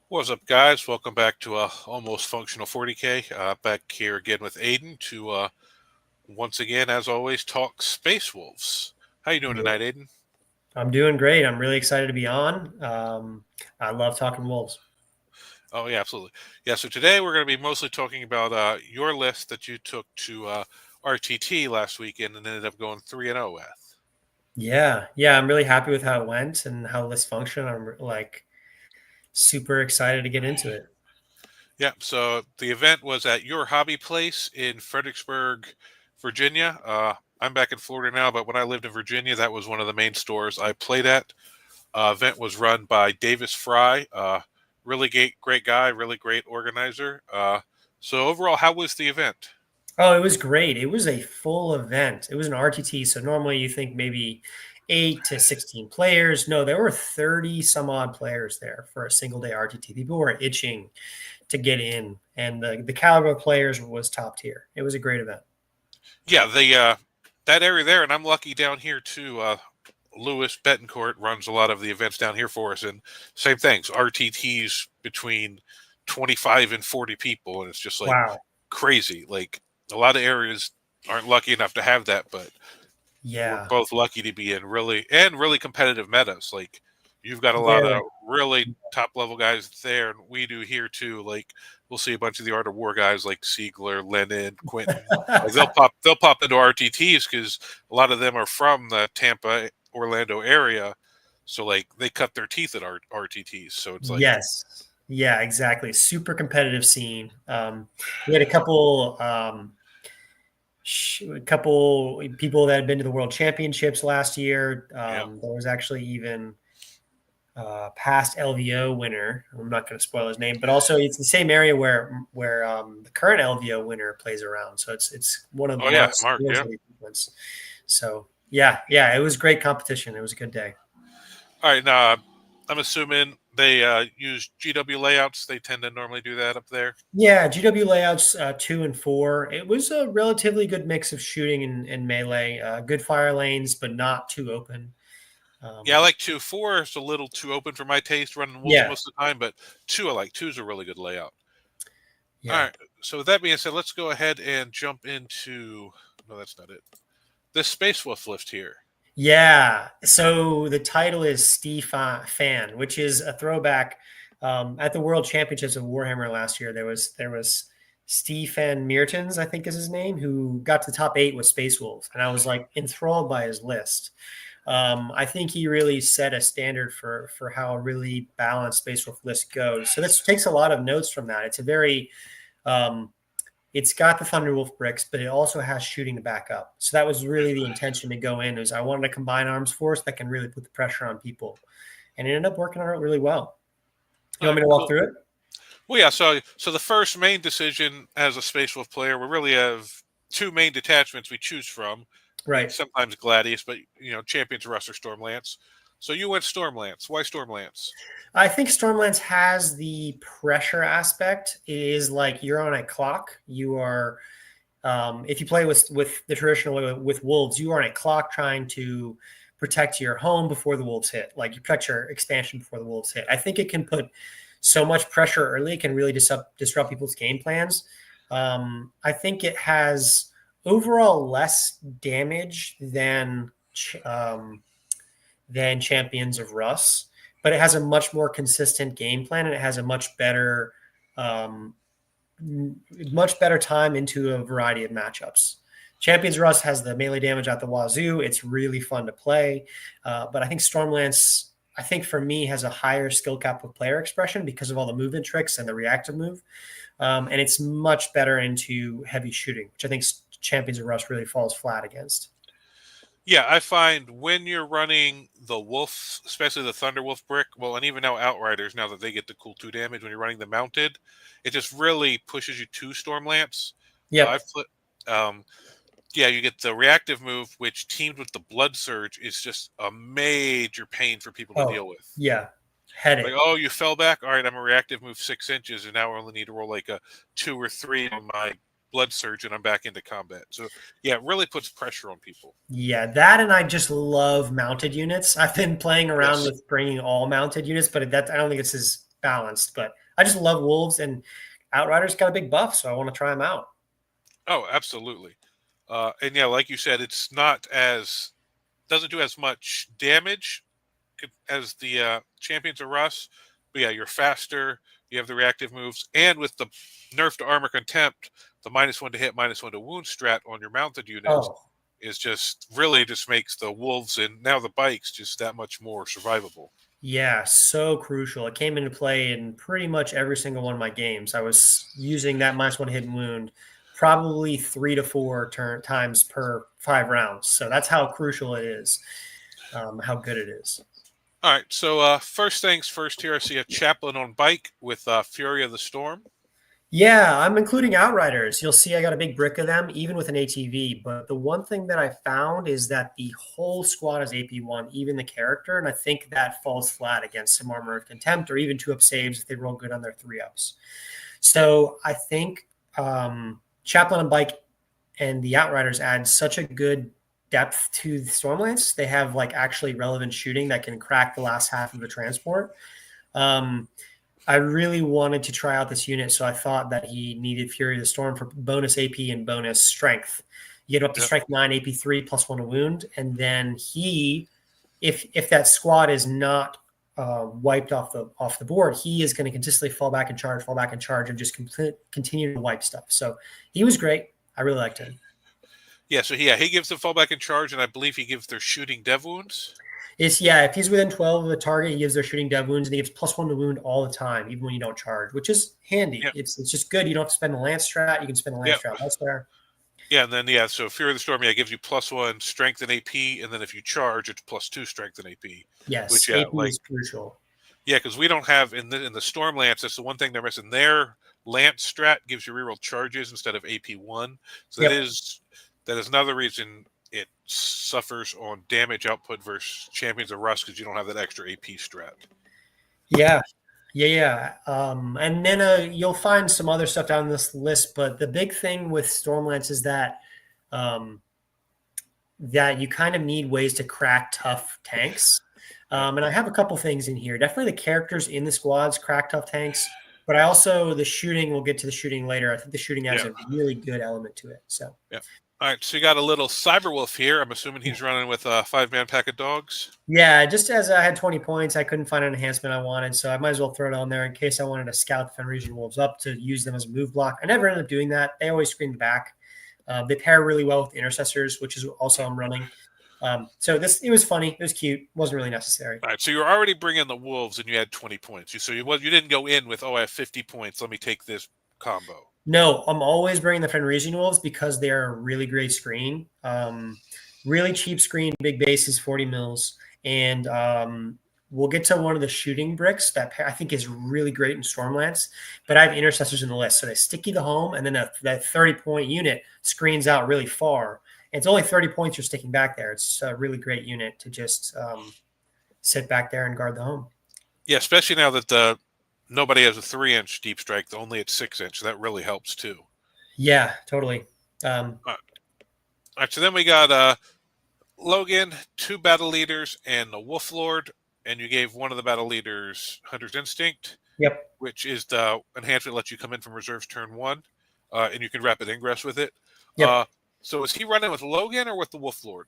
What's up, guys? Welcome back to almost functional 40K. Back here again with Aiden to once again, as always, talk Space Wolves. How you doing Yeah. tonight, Aiden? I'm doing great. I'm really excited to be on. I love talking Wolves. Oh yeah, absolutely. Yeah. So today we're going to be mostly talking about your list that you took to RTT last weekend and ended up going 3-0 with. Yeah. I'm really happy with how it went and how this functioned. I'm like super excited to get into it. Yeah. So the event was at your hobby place in Fredericksburg, Virginia. I'm back in Florida now, but when I lived in Virginia, that was one of the main stores I played at. Event was run by Davis Fry. Really great guy, really great organizer. So overall, how was the event? Oh, it was great. It was a full event. It was an RTT. So normally you think maybe 8 to 16 players. No, there were 30 some odd players there for a single day RTT. People were itching to get in, and the caliber of players was top tier. It was a great event. Yeah, the that area there, and I'm lucky down here too. Lewis Betancourt runs a lot of the events down here for us, and same things. RTTs between 25 and 40 people, and it's just like Wow. crazy. Like a lot of areas aren't lucky enough to have that, but we're Yeah. both lucky to be in really competitive metas. Like you've got a lot of Very. really top level guys there, and we do here too. Like we'll see a bunch of the Art of War guys like Siegler, Lennon, Quentin. Like they'll pop into RTTs because a lot of them are from the Tampa, Orlando area. So like they cut their teeth at RTTs. So it's like Yes. Yeah, exactly. Super competitive scene. We had a couple people that had been to the World Championships last year. yeah. There was actually even past LVO winner. I'm not going to spoil his name, but also it's the same area where the current LVO winner plays around. So it's one of Oh yeah, Mark's Mark. skills Yeah. that he frequents. So yeah, it was great competition. It was a good day. All right. Now I'm assuming they use GW layouts. They tend to normally do that up there. Yeah, GW layouts 2 and 4. It was a relatively good mix of shooting and melee. Good fire lanes, but not too open. Yeah, I Um, like two. Four is a little too open for my taste running wolves yeah, most of the time, but two I like. Two's a really good layout. All yeah, right. So with that being said, let's go ahead and jump into no, that's not it. This Space Wolf list here. yeah. So the title is Steve Fan, which is a throwback. At the World Championships of Warhammer last year, there was Stefan Meertens, I think is his name, who got to the top 8 with Space Wolves, and I was like enthralled by his list. I think he really set a standard for how a really balanced Space Wolf list goes. So this takes a lot of notes from that. It's a very um, it's got the Thunderwolf bricks, but it also has shooting to back up. So that was really the intention to go in. Is I wanted to combine arms force that can really put the pressure on people, and it ended up working out really well. You All want right, me to walk cool. through it? Well, yeah. So the first main decision as a Space Wolf player, we really have two main detachments we choose from. I mean, Right. sometimes Gladius, but Champions Russ or Stormlance. So you went Stormlance. Why Stormlance? I think Stormlance has the pressure aspect. It is like you're on a clock. You are, if you play with the traditional way with wolves, you are on a clock trying to protect your home before the wolves hit. Like you protect your expansion before the wolves hit. I think it can put so much pressure early. It can really disrupt people's game plans. I think it has overall less damage than Champions of Russ, but it has a much more consistent game plan and it has a um, much better time into a variety of matchups. Champions Russ has the melee damage at the wazoo. It's really fun to play, but I think Stormlance, I think for me, has a higher skill cap of player expression because of all the movement tricks and the reactive move, and it's much better into heavy shooting, which I think Champions of Russ really falls flat against. Yeah, I find when you're running the Wolf, especially the Thunder Wolf brick, well, and even now Outriders, now that they get the cool 2 damage when you're running the mounted, it just really pushes you to Stormlance. Yep. I've put, um, yeah, you get the reactive move, which teamed with the Blood Surge is just a major pain for people to Oh, deal with. yeah. Like, Headache. oh, you fell back. All right, I'm a reactive move 6 inches, and now I only need to roll like a 2 or 3 on my Blood Surge, and I'm back into combat. So, yeah, it really puts pressure on people. Yeah, that and I just love mounted units. I've been playing around Yes. with bringing all mounted units, but that I don't think it's balanced. But I just love wolves, and Outriders got a big buff, so I want to try them out. Oh, absolutely. And yeah, like you said, it's not as doesn't do as much damage as the Champions of Rust. But yeah, you're faster. You have the reactive moves, and with the nerf to armor contempt, the -1 to hit, -1 to wound strat on your mounted units Oh, is just really just makes the wolves and now the bikes just that much more survivable. yeah, so crucial. It came into play in pretty much every single one of my games. I was using that -1 hidden wound probably 3 to 4 times per 5 rounds. So that's how crucial it is, how good it is. All right, so first things first here, I see a chaplain on bike with Fury of the Storm. Yeah, I'm including Outriders. You'll see I got a big brick of them, even with an ATV. But the one thing that I found is that the whole squad is AP1, even the character. And I think that falls flat against some Armor of Contempt or even 2-up saves if they roll good on their 3-ups. So I think Chaplain and Bike and the Outriders add such a good depth to the Stormlance. They have like actually relevant shooting that can crack the last half of the transport. I really wanted to try out this unit, so I thought that he needed Fury of the Storm for bonus AP and bonus strength. You get up to Yep. strength 9, AP 3, +1 to wound, and then if that squad is not wiped off the board, he is going to consistently fall back and charge, and just continue to wipe stuff. So he was great. I really liked him. Yeah, so he gives the fallback in charge, and I believe he gives their shooting dev wounds. If he's within 12 of the target, he gives their shooting dev wounds, and he gives +1 to wound all the time, even when you don't charge, which is handy. Yep. It's just good. You don't have to spend the lance strat. You can spend the lance Yep. strat elsewhere. Yeah, and then so Fury of the Storm, gives you +1 strength and AP, and then if you charge, it's +2 strength and AP. Yes, Which AP is crucial. yeah, because we don't have in the Storm Lance. That's the one thing they're missing. Their Lance strat gives you reroll charges instead of AP1. So Yep. that is another reason it suffers on damage output versus Champions of Rust, because you don't have that extra AP strat. Yeah. And then you'll find some other stuff down this list, but the big thing with Stormlance is that that you kind of need ways to crack tough tanks. And I have a couple things in here. Definitely the characters in the squads crack tough tanks, but I also the shooting. We'll get to the shooting later. I think the shooting has a really good element to it. So yeah. All right, so you got a little Cyberwolf here. I'm assuming he's running with a 5-man pack of dogs. Yeah, just as I had 20 points, I couldn't find an enhancement I wanted, so I might as well throw it on there in case I wanted to scout the Fenrisian Wolves up to use them as a move block. I never ended up doing that. They always screen back. They pair really well with the Intercessors, which is also I'm running. So it was funny. It was cute. Wasn't really necessary. All right, so you're already bringing the Wolves, and you had 20 points. You didn't go in with, I have 50 points. Let me take this combo. No, I'm always bringing the Fenrisian Wolves because they're a really great screen. Really cheap screen, big base is 40 mils. And we'll get to one of the shooting bricks that I think is really great in Stormlance. But I have Intercessors in the list. So they stick you the home, and then that 30-point unit screens out really far. And it's only 30 points you're sticking back there. It's a really great unit to just sit back there and guard the home. Yeah, especially now that nobody has a 3-inch deep strike, only at 6-inch. So that really helps too. Yeah, totally. All right, so then we got Logan, 2 battle leaders, and the Wolf Lord, and you gave one of the battle leaders Hunter's Instinct. Yep. Which is the enhancement that lets you come in from reserves turn 1, and you can rapid ingress with it. Yep. So is he running with Logan or with the Wolf Lord?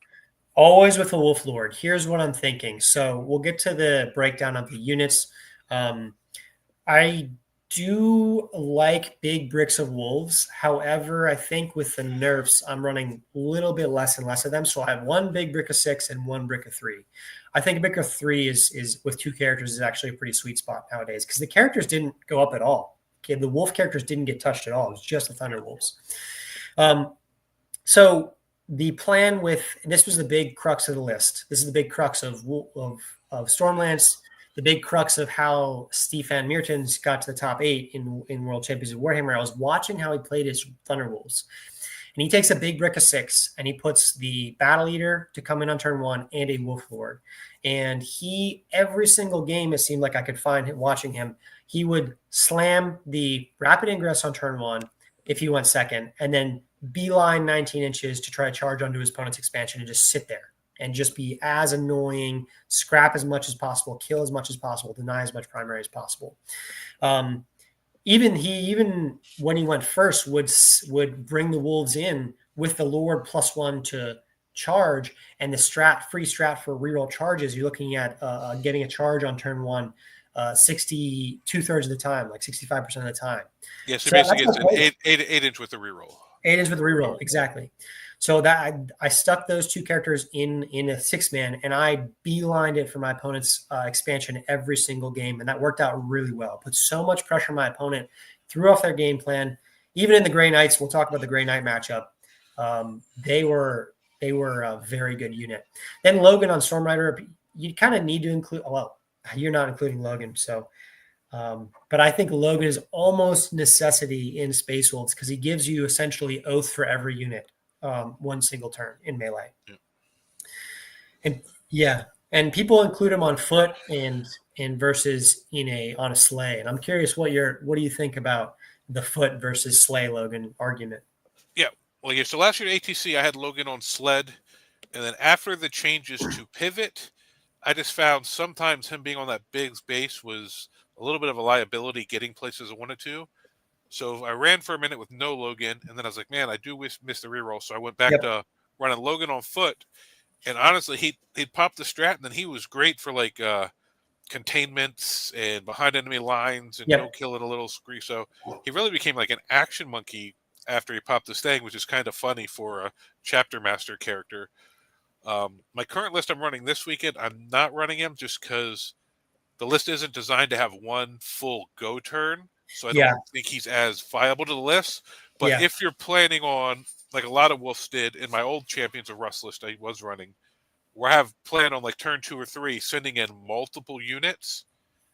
Always with the Wolf Lord. Here's what I'm thinking. So we'll get to the breakdown of the units. I do like big bricks of wolves. However, I think with the nerfs, I'm running a little bit less and less of them. So I have one big brick of 6 and one brick of 3. I think a brick of 3 is with 2 characters is actually a pretty sweet spot nowadays because the characters didn't go up at all. Okay, the wolf characters didn't get touched at all. It was just the Thunder Wolves. So the plan this was the big crux of the list. This is the big crux of Stormlance. The big crux of how Stefan Mertens got to the top 8 in World Champions of Warhammer. I was watching how he played his Thunderwolves. And he takes a big brick of 6 and he puts the Battle Eater to come in on turn 1 and a Wolf Lord. And every single game, it seemed like I could find him watching him. He would slam the Rapid Ingress on turn 1 if he went second, and then beeline 19 inches to try to charge onto his opponent's expansion and just sit there and just be as annoying, scrap as much as possible, kill as much as possible, deny as much primary as possible. Even when he went first would bring the wolves in with the Lord +1 to charge and the free strat for reroll charges. You're looking at getting a charge on turn 1 2/3 of the time, like 65% of the time. Yeah, so So basically that's it's an eight inch with the reroll. Aidens with the reroll, exactly. So that I stuck those two characters in a 6-man, and I beelined it for my opponent's expansion every single game, and that worked out really well. Put so much pressure on my opponent, threw off their game plan. Even in the Grey Knights, we'll talk about the Grey Knight matchup. They were a very good unit. Then Logan on Stormrider, you kind of need to include. Well, you're not including Logan, so. But I think Logan is almost necessity in Space Wolves because he gives you essentially oath for every unit, one single turn in melee. Yeah. And people include him on foot and versus on a sleigh. And I'm curious what do you think about the foot versus sleigh Logan argument? Yeah. Well, yeah. So last year at ATC, I had Logan on sled, and then after the changes to pivot, I just found sometimes him being on that big base was a little bit of a liability getting places I wanted to. So I ran for a minute with no Logan, and then I was like, man, I do miss the reroll. So I went back to running Logan on foot. And honestly, he'd pop the strat, and then he was great for like containments and behind enemy lines and no kill in a little scree. So he really became like an action monkey after he popped this thing, which is kind of funny for a chapter master character. My current list I'm running this weekend, I'm not running him just because the list isn't designed to have one full go turn. So I don't think he's as viable to the list. But if you're planning on, like a lot of Wolves did in my old Champions of Rust list I was running, where I have planned on like turn 2 or 3 sending in multiple units.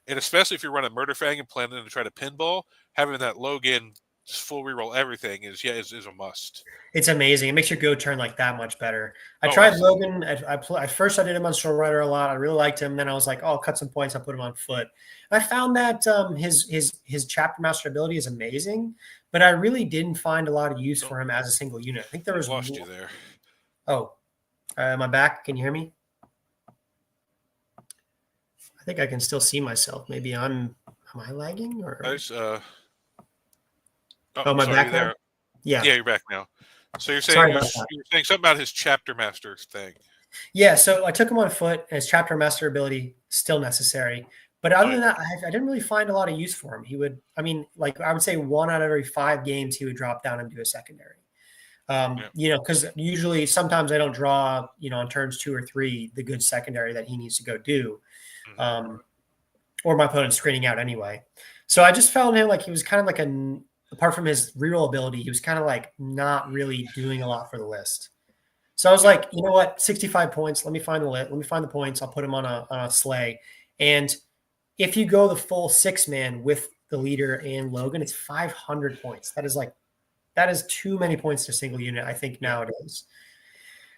And especially if you're running Murder Fang and planning to try to pinball, having that Logan just full reroll everything is a must. It's amazing. It makes your go turn like that much better. I tried absolutely. Logan. At first, I did him on Stormrider a lot. I really liked him. Then I was like, oh, I'll cut some points. I'll put him on foot. I found that his chapter master ability is amazing, but I really didn't find a lot of use for him as a single unit. I think there was lost you there. Oh, am I back? Can you hear me? I think I can still see myself. Maybe am I lagging or? Am I back now? Yeah, you're back now. So you're saying you're saying something about his chapter master thing. Yeah, so I took him on foot, and his chapter master ability still necessary. But other than that, I didn't really find a lot of use for him. I would say 1 out of every 5 games he would drop down and do a secondary. Because usually sometimes I don't draw, on turns 2 or 3, the good secondary that he needs to go do, or my opponent's screening out anyway. So I just felt him like he was kind of like apart from his reroll ability, he was kind of like not really doing a lot for the list. So I was like, you know what, 65 points. Let me find the points. I'll put him on a sleigh. And if you go the full 6-man with the leader and Logan, it's 500 points. That is too many points to a single unit, I think, nowadays.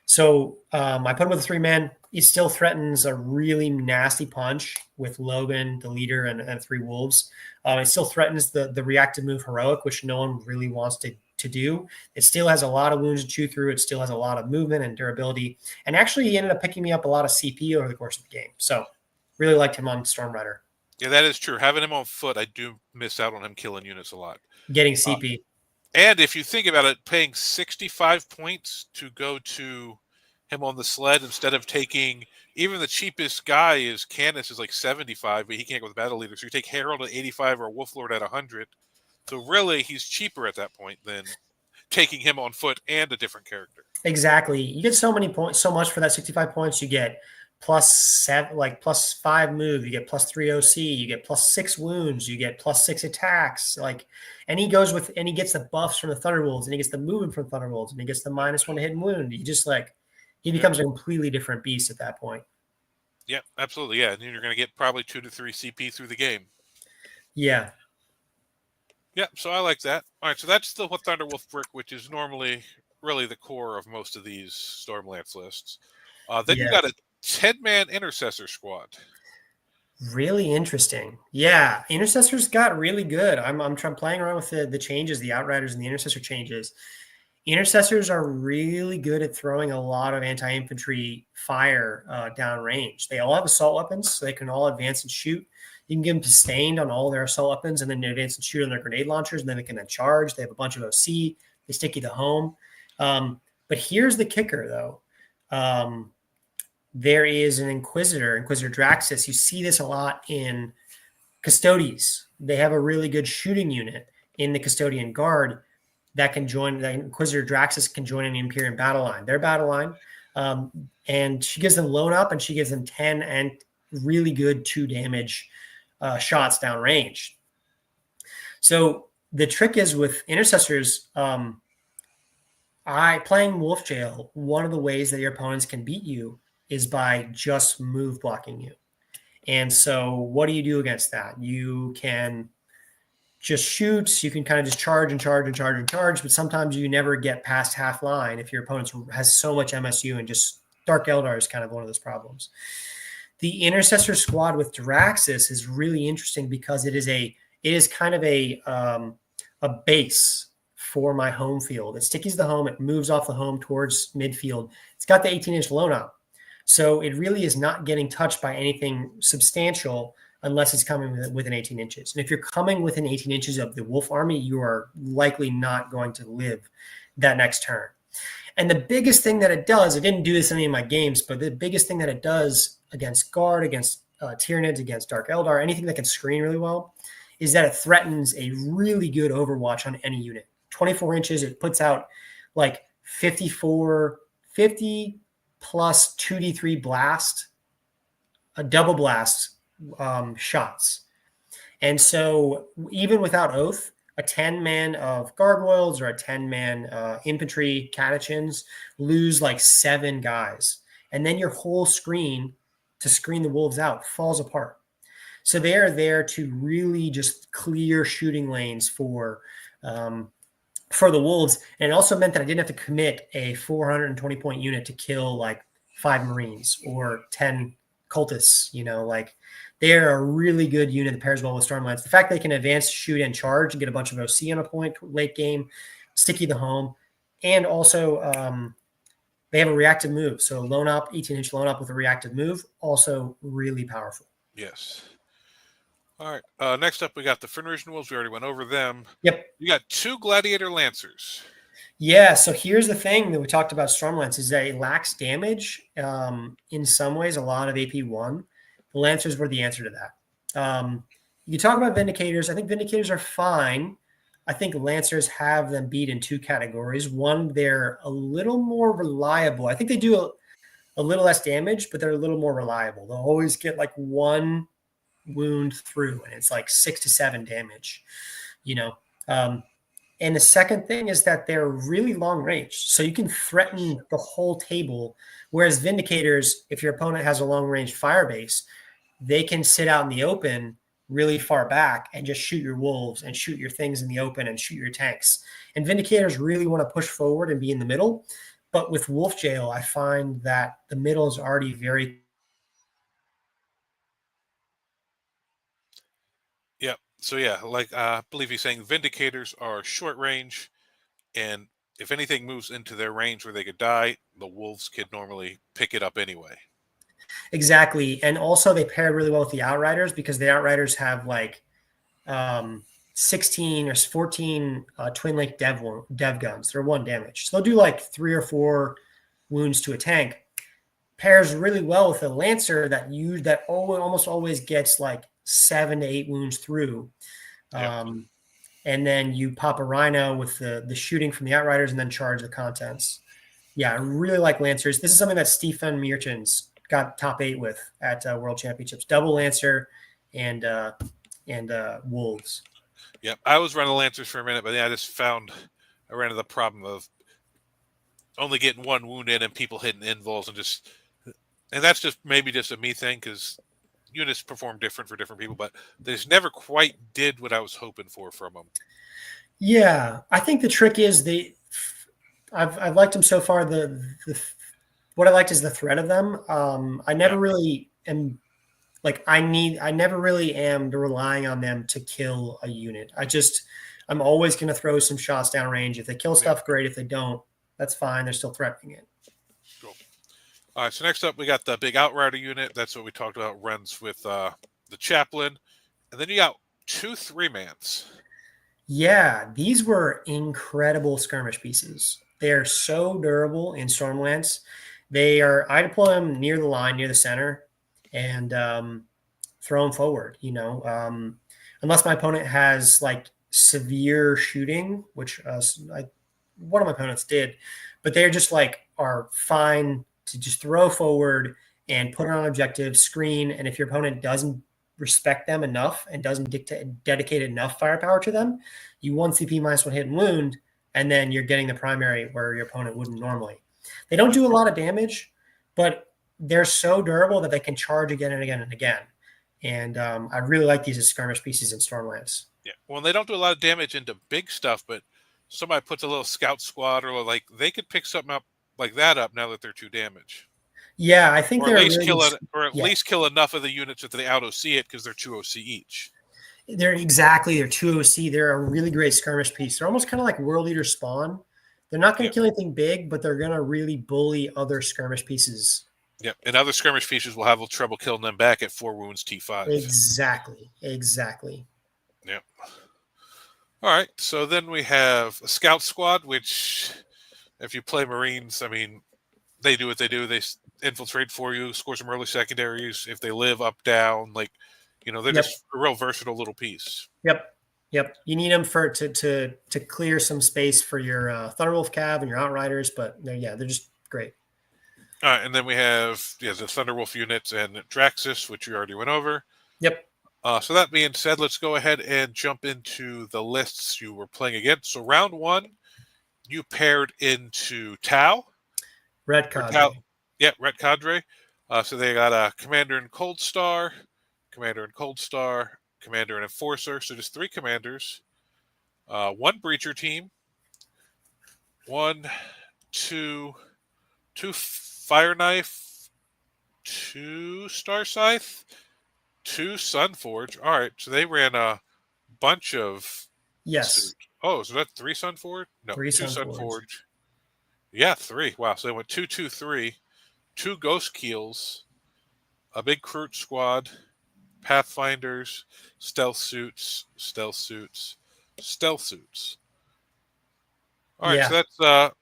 So I put him with a 3-man. He still threatens a really nasty punch with Logan, the leader, and 3 wolves. It still threatens the reactive move heroic, which no one really wants to do. It still has a lot of wounds to chew through. It still has a lot of movement and durability. And actually, he ended up picking me up a lot of CP over the course of the game. So really liked him on Stormrider. Yeah, that is true. Having him on foot, I do miss out on him killing units a lot. Getting CP. And if you think about it, paying 65 points to go to him on the sled instead of taking even the cheapest guy is Canis is like 75, but he can't go with battle leader. So you take Herald at 85 or Wolflord at 100. So really, he's cheaper at that point than taking him on foot and a different character. Exactly. You get so many points, so much for that 65 points. You get +7, like +5 move. You get +3 OC. You get +6 wounds. You get +6 attacks. And he gets the buffs from the Thunderwolves, and he gets the movement from Thunderwolves, and he gets the -1 hidden wound. He becomes a completely different beast at that point. Yeah, absolutely. Yeah, and you're going to get probably 2 to 3 CP through the game. Yeah. Yeah, so I like that. All right, so that's the Thunderwolf brick, which is normally really the core of most of these Stormlance lists. Then you got a 10-man Intercessor squad. Really interesting. Yeah, Intercessors got really good. I'm playing around with the changes, the Outriders and the Intercessor changes. Intercessors are really good at throwing a lot of anti-infantry fire downrange. They all have assault weapons, so they can all advance and shoot. You can give them sustained on all their assault weapons, and then they advance and shoot on their grenade launchers, and then they can then charge. They have a bunch of OC. They stick you to home. But here's the kicker, though. There is an Inquisitor Draxus. You see this a lot in Custodes. They have a really good shooting unit in the Custodian Guard that can join. The Inquisitor Draxus can join an Imperium battle line. Their battle line, and she gives them loan up, and she gives them 10 and really good 2 damage shots downrange. So the trick is with intercessors. Playing Wolf Jail, one of the ways that your opponents can beat you is by just move blocking you. And so what do you do against that? You can just shoot. You can kind of just charge and charge and charge and charge, but sometimes you never get past half line if your opponent has so much MSU, and just Dark Eldar is kind of one of those problems. The Intercessor squad with Draxus is really interesting because it is kind of a base for my home field. It stickies the home. It moves off the home towards midfield. It's got the 18-inch loan up. So it really is not getting touched by anything substantial unless it's coming within 18 inches. And if you're coming within 18 inches of the Wolf army, you are likely not going to live that next turn. And the biggest thing that it does, I didn't do this in any of my games, but the biggest thing that it does against Guard, against Tyranids, against Dark Eldar, anything that can screen really well, is that it threatens a really good overwatch on any unit. 24 inches, it puts out like 50 plus 2d3 blast, a double blast shots. And so even without Oath, a 10-man of gargoyles or a 10-man infantry catechins lose like 7 guys. And then your whole screen to screen the wolves out falls apart. So they are there to really just clear shooting lanes for the wolves. And it also meant that I didn't have to commit a 420-point unit to kill like 5 Marines or 10 cultists. Like they're a really good unit that pairs well with Stormlands. The fact they can advance, shoot, and charge and get a bunch of OC on a point late game, sticky the home, and also they have a reactive move. So loan up, 18-inch loan up with a reactive move, also really powerful. Yes. All right. Next up, we got the Fenrisian Wolves. We already went over them. Yep. You got 2 Gladiator Lancers. Yeah, so here's the thing that we talked about Stormlance is that it lacks damage. In some ways, a lot of AP1. The Lancers were the answer to that. You talk about Vindicators. I think Vindicators are fine. I think Lancers have them beat in 2 categories. One, they're a little more reliable. I think they do a little less damage, but they're a little more reliable. They'll always get like 1 wound through, and it's like 6 to 7 damage. And the second thing is that they're really long range. So you can threaten the whole table. Whereas Vindicators, if your opponent has a long range fire base, they can sit out in the open really far back and just shoot your wolves and shoot your things in the open and shoot your tanks. And Vindicators really want to push forward and be in the middle. But with Wolf Jail, I find that the middle is already very. Yep. So yeah, like I believe he's saying Vindicators are short range, and if anything moves into their range where they could die, the wolves could normally pick it up anyway. Exactly. And also they pair really well with the Outriders because the Outriders have like 16 or 14 Twin Lake dev guns. They're 1 damage. So they'll do like 3 or 4 wounds to a tank. Pairs really well with a Lancer that almost always gets like 7 to 8 wounds through. Yep. And then you pop a Rhino with the shooting from the Outriders and then charge the contents. Yeah, I really like Lancers. This is something that Stefan Meertens got top 8 with at World Championships. Double Lancer and Wolves. Yep. I was running Lancers for a minute, but yeah, I ran into the problem of only getting 1 wound in and people hitting invols and that's just maybe just a me thing because units perform different for different people, but they just never quite did what I was hoping for from them. Yeah, I think the trick is I've liked them so far. What I liked is the threat of them. I never really am I never really am relying on them to kill a unit. I'm always going to throw some shots downrange. If they kill Yeah, stuff, great. If they don't, that's fine. They're still threatening it. cool. All right, so next up we got the big Outrider unit. That's what we talked about. Runs with the Chaplain, and then you got 2 3-mans. Yeah, these were incredible skirmish pieces. They are so durable in Stormlance. They are. I deploy them near the line, near the center, and throw them forward. Unless my opponent has like severe shooting, which one of my opponents did, but they're just like are fine to just throw forward and put it on objective, screen, and if your opponent doesn't respect them enough and doesn't dedicate enough firepower to them, you 1 CP -1 hit and wound, and then you're getting the primary where your opponent wouldn't normally. They don't do a lot of damage, but they're so durable that they can charge again and again and again. And I really like these as skirmish pieces in Stormlands. Yeah, well, they don't do a lot of damage into big stuff, but somebody puts a little scout squad or like they could pick something up like that up now that they're 2 damage. Yeah, I think Or at they're least really kill good. it, or at Yeah, least kill enough of the units that they out OC it because they're 2 OC each. they're 2 OC. They're a really great skirmish piece. They're almost kind of like World Eater Spawn. They're not going to kill anything big, but they're going to really bully other skirmish pieces. Yep, and other skirmish pieces will have trouble killing them back at 4 wounds T5. Exactly. Yep. All right, so then we have a scout squad, which if you play Marines, I mean, they do what they do. They infiltrate for you, score some early secondaries. If they live up, down, like, they're just a real versatile little piece. Yep. You need them to clear some space for your Thunderwolf Cav and your Outriders, but they're just great. All right, and then we have the Thunderwolf units and Draxus, which we already went over. Yep. So that being said, let's go ahead and jump into the lists you were playing against. So round 1, you paired into Tau. Red Cadre. Red Cadre. So they got a Commander and Cold Star, Commander and Cold Star, Commander and Enforcer. So just 3 commanders. 1 Breacher team. 1, 2 Fire Knife, 2 Star Scythe, 2 Sunforge. All right, so they ran a bunch of. Yes. Oh, so that's 3 Sunforge? No, 3 2 Sunforge. Sunforge. Yeah, 3. Wow, so they went 2, 2, 3, 2 Ghost Keels, a big Kroot squad, Pathfinders, Stealth Suits. All right, so that's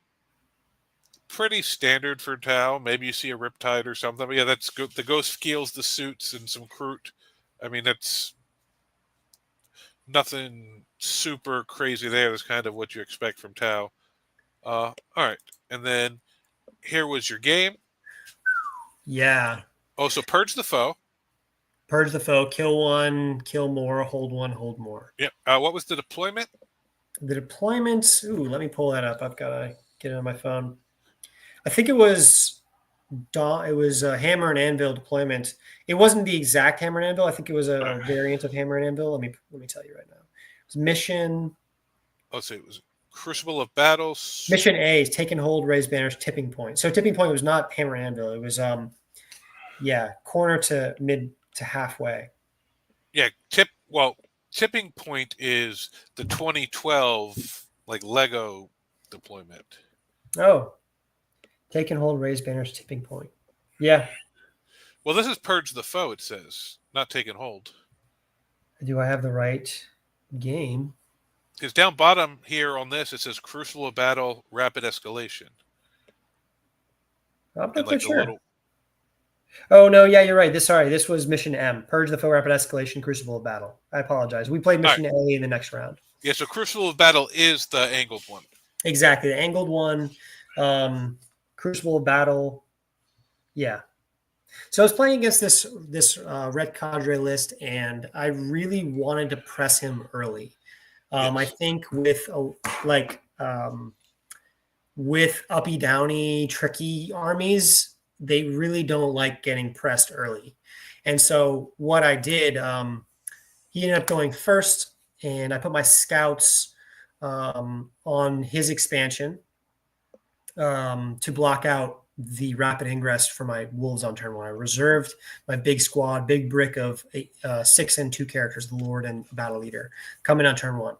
pretty standard for Tau. Maybe you see a Riptide or something. But yeah, that's good. The Ghost Keels, the suits, and some Kroot. I mean, that's nothing super crazy there. That's kind of what you expect from Tau. All right. And then here was your game. Yeah. Oh, so Purge the Foe. Purge the Foe. Kill 1, kill more, hold 1, hold more. Yeah. What was the deployment? The deployment. Ooh, let me pull that up. I've got to get it on my phone. I think it was a Hammer and Anvil deployment. It wasn't the exact Hammer and Anvil. I think it was a variant of Hammer and Anvil. Let me tell you right now. It was mission. Let's see. It was Crucible of Battles. Mission A is Take and Hold, Raise Banners, Tipping Point. So Tipping Point was not Hammer and Anvil. It was corner to mid to halfway. Yeah, Tipping Point is the 2012 like Lego deployment. Oh. Take and Hold, Raise Banners, Tipping Point. Yeah. Well, this is Purge the Foe, it says, not Take and Hold. Do I have the right game? Because down bottom here on this, it says Crucible of Battle, Rapid Escalation. I'm not quite sure. Little... Oh, no, yeah, you're right. This was Mission M. Purge the Foe, Rapid Escalation, Crucible of Battle. I apologize. We played Mission A in the next round. Yeah, so Crucible of Battle is the angled one. Exactly, the angled one. Crucible of Battle. Yeah. So I was playing against this Red Cadre list, and I really wanted to press him early. Yes. I think with uppy downy tricky armies, they really don't like getting pressed early. And so what I did, he ended up going first, and I put my scouts on his expansion to block out the rapid ingress for my wolves on turn 1. I reserved my big squad, big brick of 6 and 2 characters, the Lord and Battle Leader, coming on turn 1.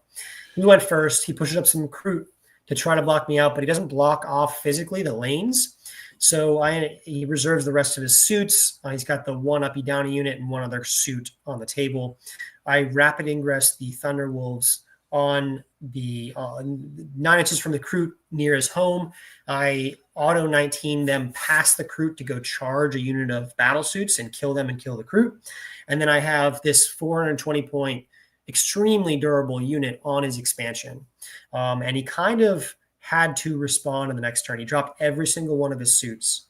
He went first. He pushes up some recruit to try to block me out, but he doesn't block off physically the lanes. So he reserves the rest of his suits. He's got the 1 uppy downy unit and 1 other suit on the table. I rapid ingress the Thunder Wolves on the 9 inches from the Kroot near his home. I auto 19 them past the Kroot to go charge a unit of battle suits and kill them and kill the Kroot. And then I have this 420 point extremely durable unit on his expansion. And he kind of had to respond in the next turn. He dropped every single one of his suits.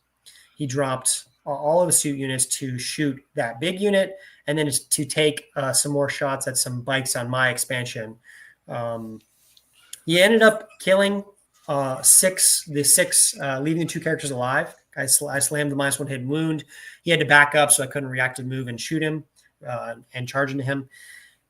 He dropped all of the suit units to shoot that big unit and then to take some more shots at some bikes on my expansion. He ended up killing the six, leaving the 2 characters alive. I slammed the -1 hidden wound. He had to back up, so I couldn't reactive move and shoot him and charge into him.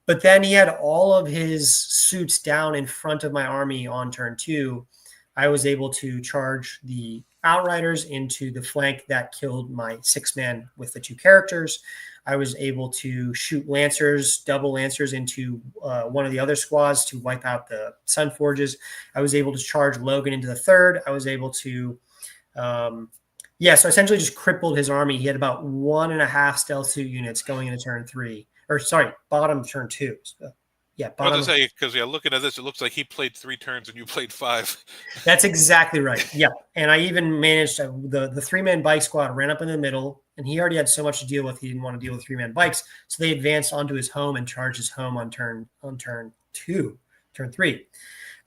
But then he had all of his suits down in front of my army on turn 2. I was able to charge the Outriders into the flank that killed my 6-man with the 2 characters. I was able to shoot Lancers, double Lancers into one of the other squads to wipe out the Sun Forges. I was able to charge Logan into the 3rd. I was able to, so essentially just crippled his army. He had about 1.5 stealth suit units going into turn 3. Or sorry, bottom turn 2. Yeah, I was going to say, because looking at this, it looks like he played 3 turns and you played 5. That's exactly right. Yeah, and I even managed the 3-man bike squad ran up in the middle, and he already had so much to deal with. He didn't want to deal with 3-man bikes, so they advanced onto his home and charged his home on turn 3.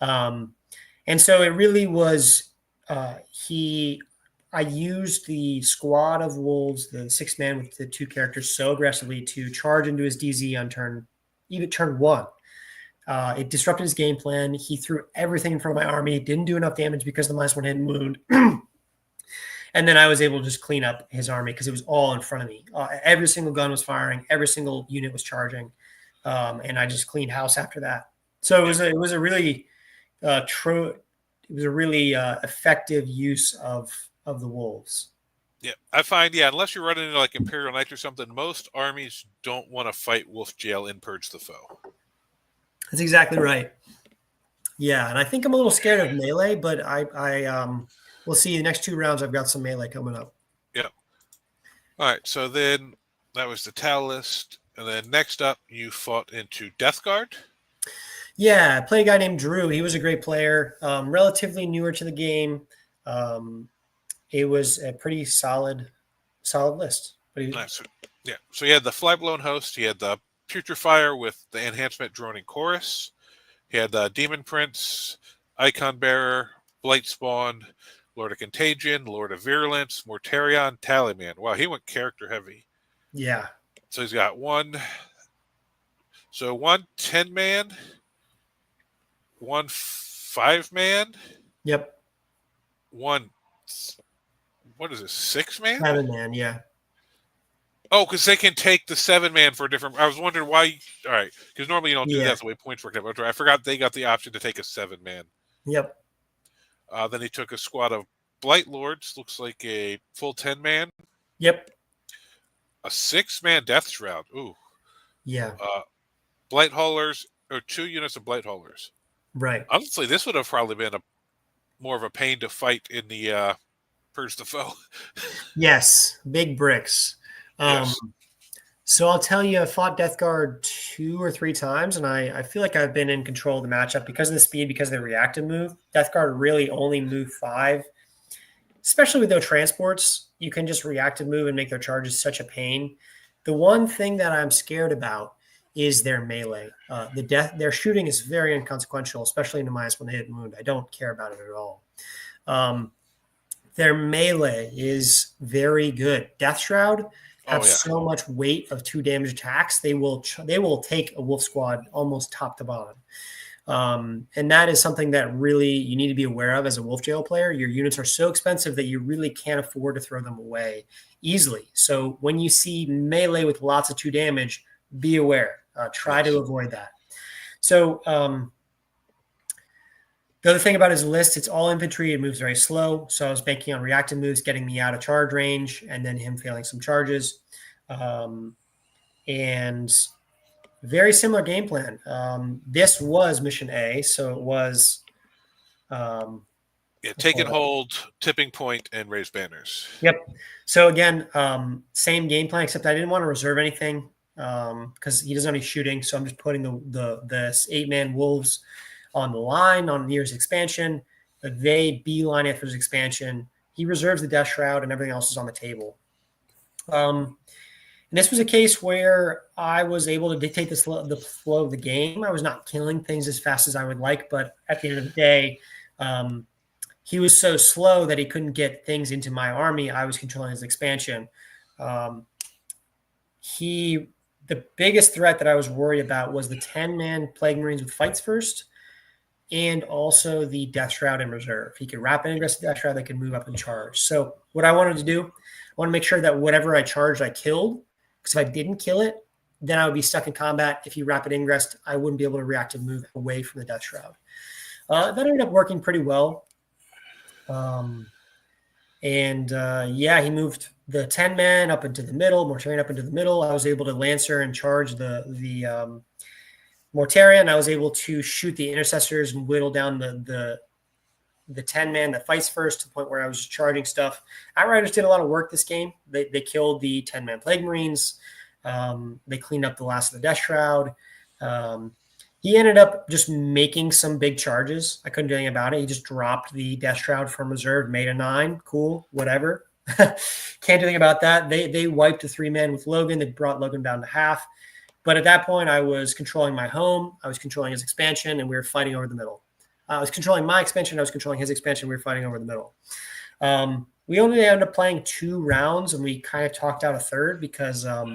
And so it really was I used the squad of wolves, the 6-man with the 2 characters, so aggressively to charge into his DZ on turn 1. It disrupted his game plan. He threw everything in front of my army. Didn't do enough damage because of the -1 hidden wound. And then I was able to just clean up his army because it was all in front of me. Every single gun was firing. Every single unit was charging. And I just cleaned house after that. So it was a really effective use of the wolves. Yeah, I find, unless you're running into like Imperial Knights or something, most armies don't want to fight Wolf Jail and purge the foe. That's exactly right. Yeah, and I think I'm a little scared of melee, but we'll see. The next 2 rounds, I've got some melee coming up. Yeah. All right, so then that was the Tau list, and then next up, you fought into Death Guard. Yeah, I played a guy named Drew. He was a great player, relatively newer to the game. It was a pretty solid list. But nice. Yeah, so he had the Flyblown Host, he had the Putrefier with the enhancement Droning Chorus, he had the Demon Prince, Icon Bearer, Blight Spawn, Lord of Contagion, Lord of Virulence, Mortarion, Tallyman. Wow, he went character heavy. Yeah. So he's got one 10-man, one 5-man. Yep. One, what is it, 6-man? 7-man, yeah. Oh, because they can take the 7-man for a different. I was wondering why. All right, because normally you don't do that the way points work. But I forgot they got the option to take a 7-man. Yep. Then he took a squad of Blight Lords. Looks like a full 10-man. Yep. A 6-man Death Shroud. Ooh. Yeah. Blight Haulers, or 2 units of Blight Haulers. Right. Honestly, this would have probably been more of a pain to fight in the Purge the Foe. Yes, big bricks. Yes. So I'll tell you, I fought Death Guard 2 or 3 times, and I feel like I've been in control of the matchup because of the speed, because of the reactive move. Death Guard really only move 5, especially with no transports. You can just reactive move and make their charges such a pain. The one thing that I'm scared about is their melee. Their shooting is very inconsequential, especially in a -1 hidden wound. I don't care about it at all. Their melee is very good. Death Shroud have so much weight of 2 damage attacks. They will take a wolf squad almost top to bottom. And that is something that really you need to be aware of as a Wolf Jail player. Your units are so expensive that you really can't afford to throw them away easily. So when you see melee with lots of 2 damage, be aware. Try to avoid that. So The other thing about his list, it's all infantry. It moves very slow. So I was banking on reactive moves, getting me out of charge range, and then him failing some charges. And very similar game plan. This was mission A, so it was. Yeah, Let's take pull and it up. hold, tipping point, and raise banners. Yep. So again, same game plan, except I didn't want to reserve anything because he doesn't have any shooting. So I'm just putting the 8-man wolves on the line on Nier's expansion. They beeline after his expansion. He reserves the Death Shroud, and everything else is on the table. And this was a case where I was able to dictate the flow of the game. I was not killing things as fast as I would like, but at the end of the day, he was so slow that he couldn't get things into my army. I was controlling his expansion. Um, the biggest threat that I was worried about was the 10-man Plague Marines with fights first, and also the Death Shroud in reserve. He could rapid ingress the Death Shroud, they could move up and charge. So what I wanted to do, I want to make sure that whatever I charged, I killed. Because if I didn't kill it, then I would be stuck in combat. If he rapid ingressed, I wouldn't be able to react and move away from the Death Shroud. That ended up working pretty well. Yeah, he moved the 10-man up into the middle, Mortarion up into the middle. I was able to Lancer and charge the Mortarion. I was able to shoot the intercessors and whittle down the 10-man that fights first to the point where I was just charging stuff. Outriders did a lot of work this game. They killed the 10-man Plague Marines. They cleaned up the last of the Death Shroud. He ended up just making some big charges. I couldn't do anything about it. He just dropped the Death Shroud from reserve, made a 9. Cool, whatever. Can't do anything about that. They wiped a 3-man with Logan. They brought Logan down to half. But at that point, I was controlling my home. I was controlling his expansion, and we were fighting over the middle. I was controlling my expansion. I was controlling his expansion. We were fighting over the middle. We only ended up playing 2 rounds, and we kind of talked out a third because, I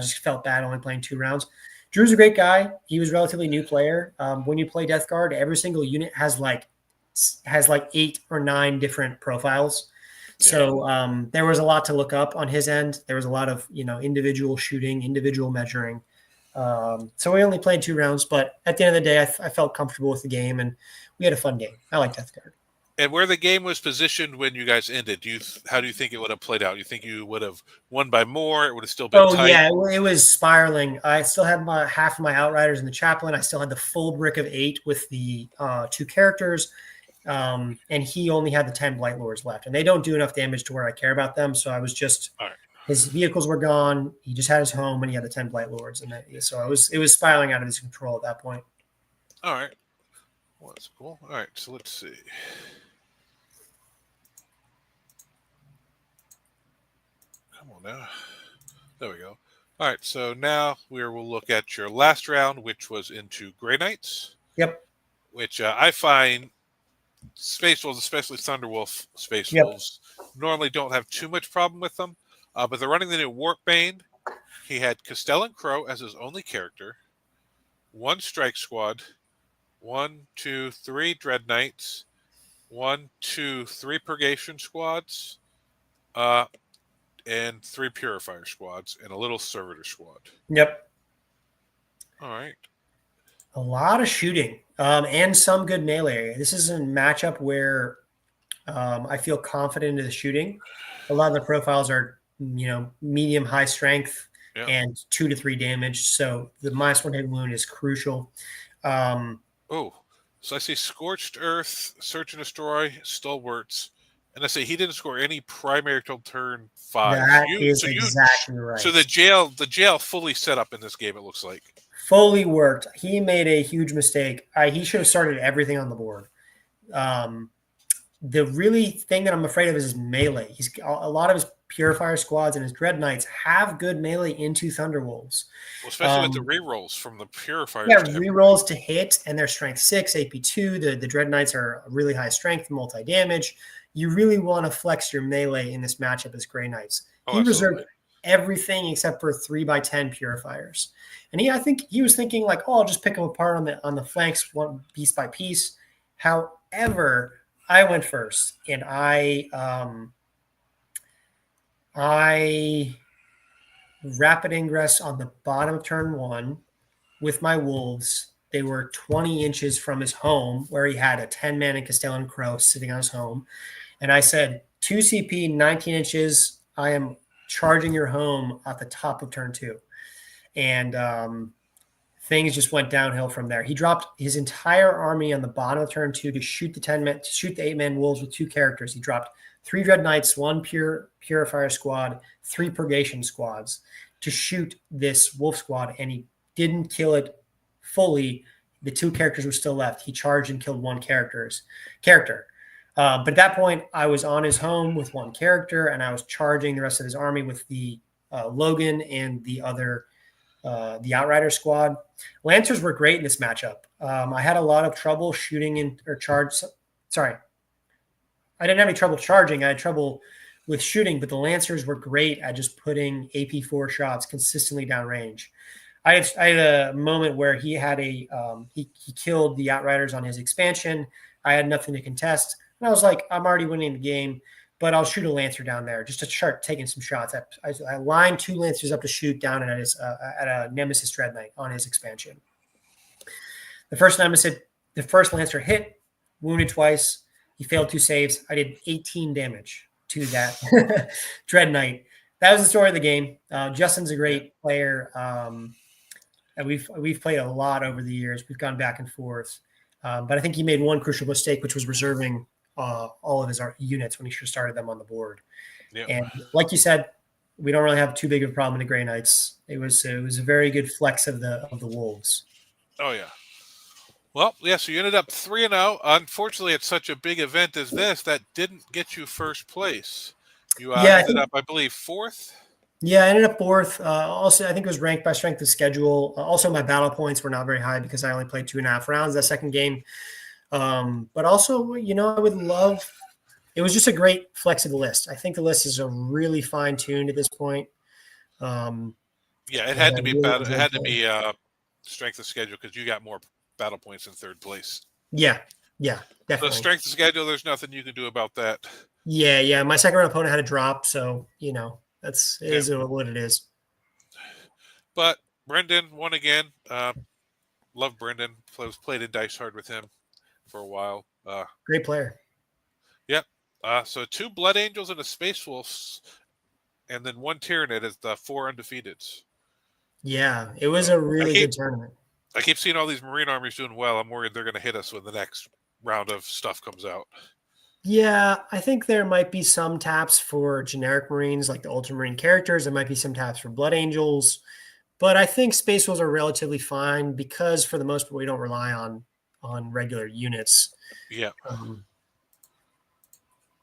just felt bad only playing 2 rounds. Drew's a great guy. He was a relatively new player. When you play Death Guard, every single unit has like 8 or 9 different profiles. Yeah. So there was a lot to look up on his end. There was a lot of individual shooting, individual measuring. So we only played 2 rounds, but at the end of the day, I felt comfortable with the game, and we had a fun game. I like Death Guard. And where the game was positioned when you guys ended, how do you think it would have played out? You think you would have won by more? It would have still been tight? Yeah, it was spiraling. I still had half of my Outriders in the Chaplain. I still had the full brick of 8 with the 2 characters, and he only had the 10 Blight Lords left. And they don't do enough damage to where I care about them, so I was just – his vehicles were gone. He just had his home, and he had the 10 Blight Lords. And so it was spiraling out of his control at that point. All right. Well, that's cool. All right, so let's see. Come on now. There we go. All right, so now we'll look at your last round, which was into Grey Knights. Yep. Which I find Space Wolves, especially Thunderwolf Space Wolves, normally don't have too much problem with them. But they're running the new Warpbane. He had Castellan Crow as his only character. 1 Strike Squad. 1, 2, 3 Dread Knights. 1, 2, 3 Purgation Squads. And 3 Purifier Squads. And a little Servitor Squad. Yep. All right. A lot of shooting and some good melee. This is a matchup where I feel confident in the shooting. A lot of the profiles are medium, high strength, and 2 to 3 damage. So the -1 hit wound is crucial. So I see Scorched Earth, Search and Destroy, Stalwarts, and I say he didn't score any primary till turn 5. That is exactly right. So the jail fully set up in this game, it looks like. Fully worked. He made a huge mistake. He should have started everything on the board. The really thing that I'm afraid of is his melee. He's a lot of his Purifier Squads and his Dread Knights have good melee into Thunderwolves. Well, especially with the rerolls from the Purifiers. Yeah, rerolls to hit, and they're Strength 6, AP 2. The Dread Knights are really high strength, multi-damage. You really want to flex your melee in this matchup as Grey Knights. He reserved everything except for 3x10 Purifiers. And I think he was thinking like, I'll just pick them apart on the flanks, one piece by piece. However, I went first, and I rapid ingress on the bottom of turn 1 with my wolves They were 20 inches from his home, where he had a 10-man and Castellan Crow sitting on his home. And I said, 2 CP, 19 inches. I am charging your home at the top of turn 2. And things just went downhill from there. He dropped his entire army on the bottom of turn 2 to shoot the 10-man, to shoot the 8-man wolves with 2 characters. He dropped 3 Dread Knights, 1 Purifier squad, 3 Purgation squads to shoot this wolf squad, and he didn't kill it fully. The 2 characters were still left. He charged and killed 1 character. But at that point, I was on his home with 1 character, and I was charging the rest of his army with the Logan and the Outrider squad. Lancers were great in this matchup. I had a lot of trouble shooting in or charge. Sorry, I didn't have any trouble charging. I had trouble with shooting, but the Lancers were great at just putting AP4 shots consistently downrange. I had a moment where he had he killed the Outriders on his expansion. I had nothing to contest, and I was like, I'm already winning the game, but I'll shoot a Lancer down there just to start taking some shots. I lined 2 Lancers up to shoot down at a Nemesis Dread Knight on his expansion. The first Lancer hit, wounded twice. He failed 2 saves. I did 18 damage to that Dread Knight. That was the story of the game. Justin's a great player. And we've played a lot over the years. We've gone back and forth. But I think he made one crucial mistake, which was reserving all of his units when he should have started them on the board. Yep. And like you said, we don't really have too big of a problem in the Grey Knights. It was a very good flex of the Wolves. Oh yeah. Well, yeah. So you ended up 3-0. Unfortunately, at such a big event as this, that didn't get you first place. You ended up, I believe, 4th. Yeah, I ended up 4th. Also, I think it was ranked by strength of schedule. Also, my battle points were not very high because I only played 2.5 rounds that second game. But also, I would love. It was just a great flexible list. I think the list is a really fine-tuned at this point. Yeah, it had to be really it had to be strength of schedule because you got more battle points in 3rd place. Yeah, definitely. The strength of schedule, there's nothing you can do about that. Yeah. My second round opponent had a drop, so it is what it is. But Brendan won again. Love Brendan. Played in Dice Hard with him for a while. Great player. Yep. So 2 Blood Angels and a Space Wolves, and then 1 Tyranid as the 4 undefeateds. Yeah, it was a really good tournament. I keep seeing all these Marine armies doing well. I'm worried they're going to hit us when the next round of stuff comes out. Yeah, I think there might be some taps for generic Marines, like the Ultramarine characters. There might be some taps for Blood Angels. But I think Space Wolves are relatively fine because, for the most part, we don't rely on regular units. Yeah.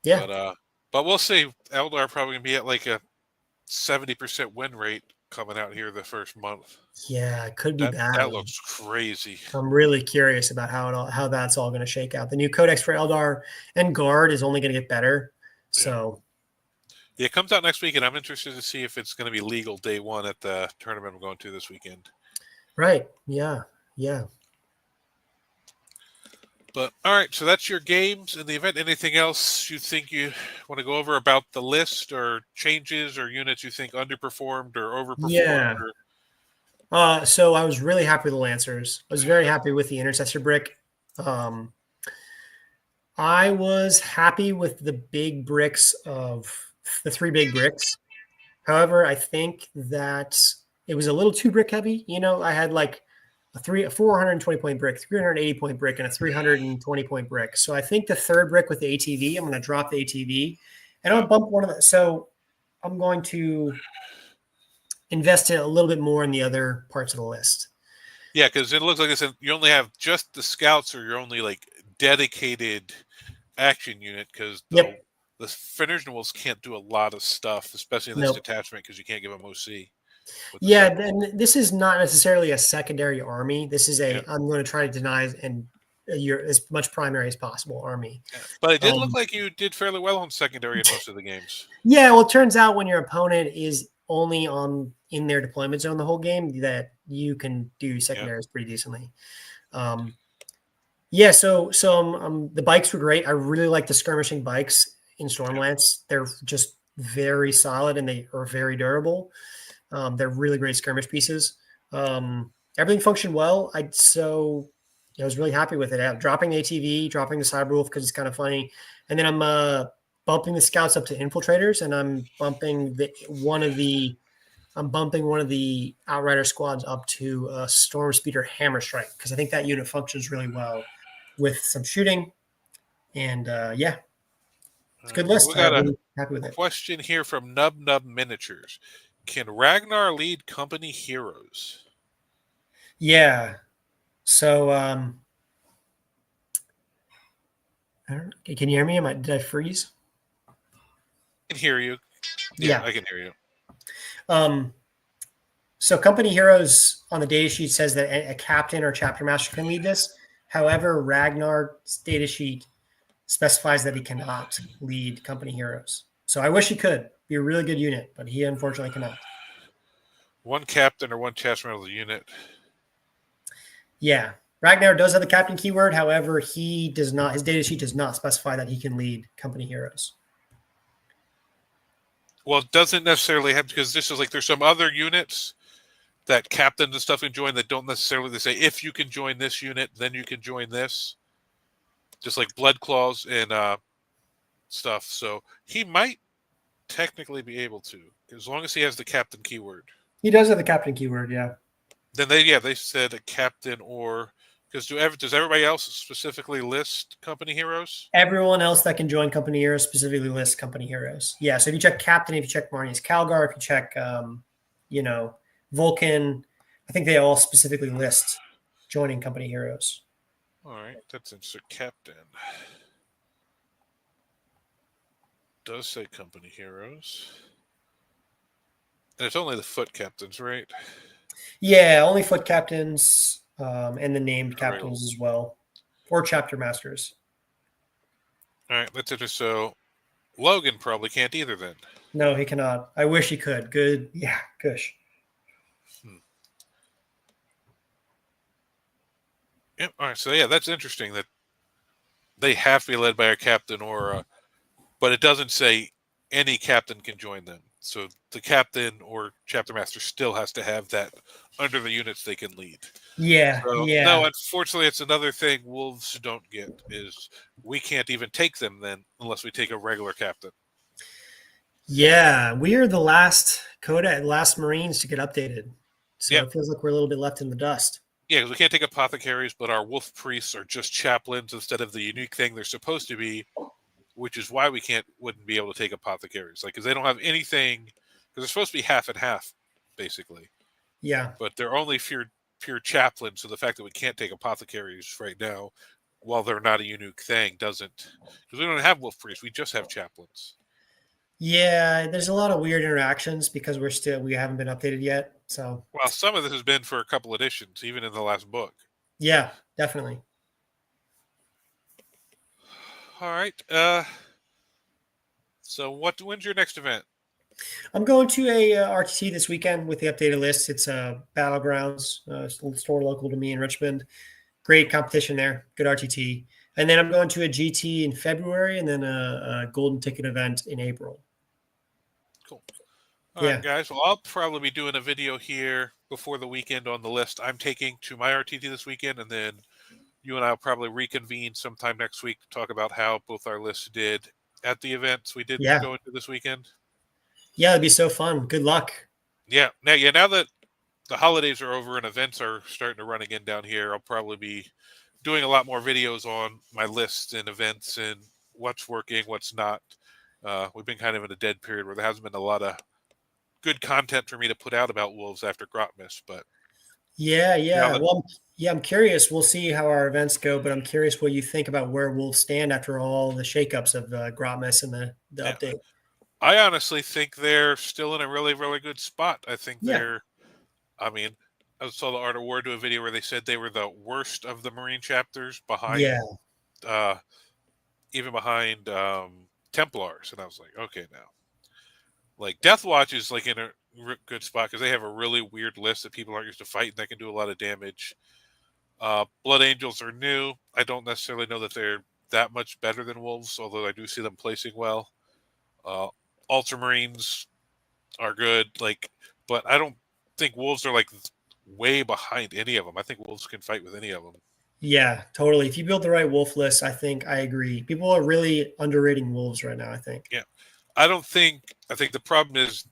Yeah. But we'll see. Eldar probably going to be at like a 70% win rate coming out here the first month. Yeah, it could be bad. That looks crazy. I'm really curious about how that's all going to shake out. The new codex for Eldar and Guard is only going to get better. So, yeah, it comes out next week, and I'm interested to see if it's going to be legal day 1 at the tournament I'm going to this weekend. Right. Yeah. But all right, so that's your games in the event. Anything else you think you want to go over about the list, or changes, or units you think underperformed or overperformed? Yeah. So I was really happy with the Lancers. I was very happy with the Intercessor brick. I was happy with the big bricks of the 3 big bricks. However, I think that it was a little too brick heavy. I had like a 420 point brick, 380 point brick, and a 320 point brick. So I think the 3rd brick with the ATV, I'm going to drop the ATV and I'll bump one of the. So I'm going to invest a little bit more in the other parts of the list. Yeah, because it looks like I said you only have just the scouts, or you're only like dedicated action unit, because the Fenrir Wolves can't do a lot of stuff, especially in this detachment, because you can't give them OC. Yeah, and this is not necessarily a secondary army. This is I'm going to try to deny as much primary as possible army. Yeah. But it did look like you did fairly well on secondary in most of the games. Yeah, well, it turns out when your opponent is only in their deployment zone the whole game, that you can do secondaries pretty decently. So the bikes were great. I really like the skirmishing bikes in Stormlance. They're just very solid and they are very durable. They're really great skirmish pieces. everything functioned well. I was really happy with it. I'm dropping the ATV, dropping the Cyberwolf because it's kind of funny, and then I'm bumping the scouts up to infiltrators, and I'm bumping one of the Outrider squads up to Storm Speeder Hammer Strike because I think that unit functions really well with some shooting. And yeah, it's All a right. good Well, we list. got I'm a really happy with it. question here from Nub Nub Miniatures. Can Ragnar lead company heroes? Yeah. So I don't know. Can you hear me? Did I freeze? I can hear you. Yeah, Yeah. I can hear you. Um, so company heroes on the data sheet says that a captain or chapter master can lead this. However, Ragnar's data sheet specifies that he cannot lead company heroes. So I wish he could be a really good unit, but he unfortunately cannot. One captain or one chapter of the unit. Yeah. Ragnar does have the captain keyword. However, he does not, his data sheet does not specify that he can lead company heroes. Well, it doesn't necessarily have, because this is like there's some other units that captains and stuff can join that don't necessarily, they say if you can join this unit, then you can join this. Just like blood claws and stuff. So he might technically be able to, as long as he has the captain keyword. He does have the captain keyword, yeah. Then they said a captain, or because does everybody else specifically list company heroes? Everyone else that can join company heroes specifically lists company heroes. Yeah. So if you check captain, if you check Marnie's Calgar, if you check, you know, Vulcan, I think they all specifically list joining company heroes. All right, that's interesting. Captain does say company heroes, and it's only the foot captains, right? Yeah, only foot captains and the named All right, captains as well, or chapter masters. all right, that's interesting. So Logan probably can't either then. No, he cannot. I wish he could. Good. Yeah, gosh. Hmm. Yep. All right, so yeah, that's interesting that they have to be led by a captain or but it doesn't say any captain can join them. So the captain or chapter master still has to have that under the units they can lead. Yeah, So yeah, no, unfortunately, it's another thing wolves don't get is we can't even take them then unless we take a regular captain. yeah. We are the last Marines to get updated. So Yep. it feels like we're a little bit left in the dust. Yeah, because we can't take apothecaries, but our wolf priests are just chaplains instead of the unique thing they're supposed to be, which is why we wouldn't be able to take apothecaries. Like, because they don't have anything, because they're supposed to be half and half, basically. Yeah. But they're only pure chaplains. So the fact that we can't take apothecaries right now, while they're not a unique thing, doesn't, because we don't have wolf priests. We just have chaplains. Yeah, there's a lot of weird interactions because we haven't been updated yet. So Well, some of this has been for a couple editions, even in the last book. yeah, definitely. All right. So when's your next event? I'm going to a RTT this weekend with the updated list. It's Battlegrounds, store local to me in Richmond. Great competition there. Good RTT. And then I'm going to a GT in February and then a golden ticket event in April. Cool. All right, Yeah. guys. Well, I'll probably be doing a video here before the weekend on the list I'm taking to my RTT this weekend, and then you and I will probably reconvene sometime next week to talk about how both our lists did at the events we did Yeah. go into this weekend. Yeah, it'd be so fun. Good luck. Yeah. Now that the holidays are over and events are starting to run again down here, I'll probably be doing a lot more videos on my lists and events and what's working, what's not. We've been kind of in a dead period where there hasn't been a lot of good content for me to put out about wolves after Grotmiss, but Yeah, now yeah. that Well, yeah, I'm curious. We'll see how our events go, but I'm curious what you think about where Wolves stand after all the shakeups of Grotmess and the yeah, update. I honestly think they're still in a really, really good spot. I think Yeah. I mean, I saw the Art of War do a video where they said they were the worst of the Marine chapters behind, Yeah. uh, even behind Templars. And I was like, okay, now. Like, Deathwatch is like in a good spot because they have a really weird list that people aren't used to fighting that can do a lot of damage. Blood Angels are new. I don't necessarily know that they're that much better than Wolves, although I do see them placing well. Uh, Ultramarines are good, like, but I don't think Wolves are like way behind any of them. I think wolves can fight with any of them. Yeah, totally. If you build the right wolf list, I think I agree. People are really underrating wolves right now, I think. Yeah, I don't think. I think the problem is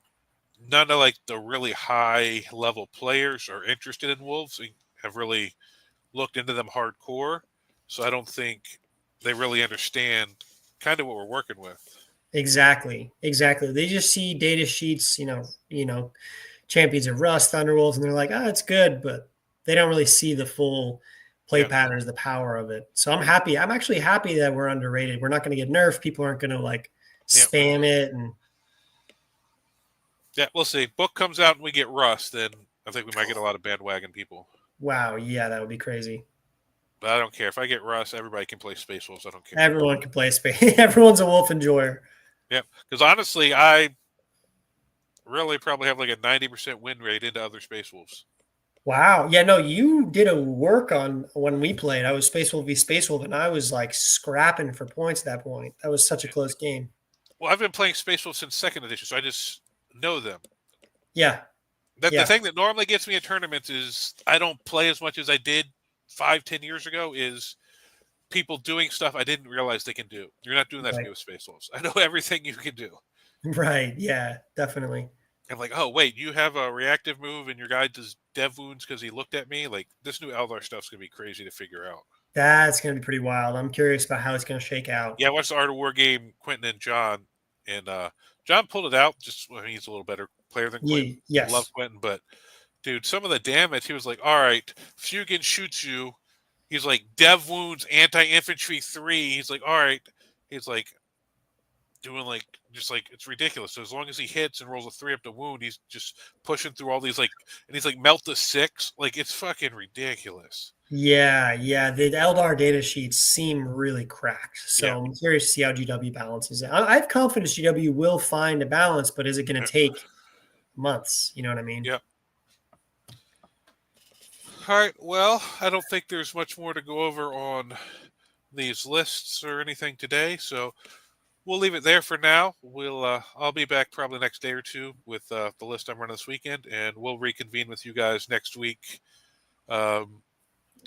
none of like the really high level players are interested in wolves. And have really looked into them hardcore, so I don't think they really understand kind of what we're working with. Exactly. Exactly. They just see data sheets, champions of Rust, Thunderwolves, and they're like, oh, it's good, but they don't really see the full play Yeah, patterns, the power of it. So I'm happy. I'm actually happy that we're underrated. We're not going to get nerfed. People aren't going to like yeah, spam it. And yeah. We'll see. Book comes out and we get Rust, then I think we might get a lot of bandwagon people. wow, yeah, that would be crazy. But I don't care if I get Rust. Everybody can play Space Wolves. I don't care. Everyone can play space. Everyone's a wolf enjoyer. Yep. Because honestly, I really probably have like a 90% win rate into other Space Wolves. Wow. Yeah, no, you did a work on when we played. I was Space Wolf v Space Wolf, and I was like scrapping for points at that point. That was such a close game. Well, I've been playing Space Wolves since second edition, so I just know them. Yeah. That the Yeah. thing that normally gets me in tournaments is I don't play as much as I did 5, 10 years ago. Is people doing stuff I didn't realize they can do. You're not doing that to me Right. with Space Wolves. I know everything you can do. Right. Yeah, definitely. I'm like, oh wait, you have a reactive move and your guy does dev wounds because he looked at me. Like this new Eldar stuff's gonna be crazy to figure out. That's going to be pretty wild. I'm curious about how it's going to shake out. Yeah, I watched the Art of War game, Quentin and John, and John pulled it out. Just he's a little better player than Quentin. Love Yes. Quentin, but dude, some of the damage he was like, all right, Fugan shoots you. He's like dev wounds, anti infantry 3. He's like, all right. He's like doing like just like it's ridiculous. So as long as he hits and rolls a 3 up to wound, he's just pushing through all these like, and he's like melt the 6. Like it's fucking ridiculous. Yeah. Yeah. The Eldar data sheets seem really cracked. Yeah. So I'm curious to see how GW balances it. I have confidence GW will find a balance, but is it going to take months? You know what I mean? Yeah. All right. Well, I don't think there's much more to go over on these lists or anything today, so we'll leave it there for now. I'll be back probably next day or two with the list I'm running this weekend, and we'll reconvene with you guys next week um,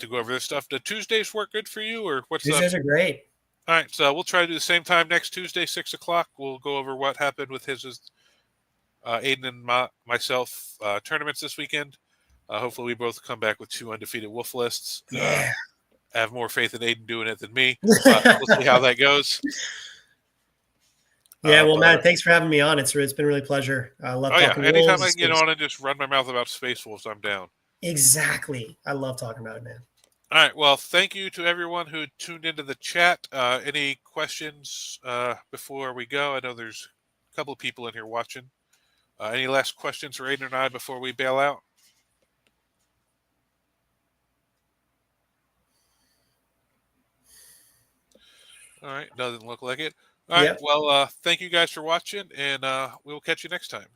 to go over this stuff. Do Tuesdays work good for you, or what's up? Tuesdays are great. All right, so we'll try to do the same time next Tuesday, 6 o'clock. We'll go over what happened with his Aiden and myself tournaments this weekend. Hopefully, we both come back with 2 undefeated wolf lists. Yeah. I have more faith in Aiden doing it than me, but we'll see how that goes. Yeah, well, But Matt, thanks for having me on. It's been really a pleasure. I love oh yeah, talking anytime I wolves. can get on and just run my mouth about Space Wolves, I'm down. Exactly. I love talking about it, man. All right. Well, thank you to everyone who tuned into the chat. Any questions before we go? I know there's a couple of people in here watching. Any last questions for Aiden and I before we bail out? All right. Doesn't look like it. All right. Yep. Well, thank you guys for watching, and we will catch you next time.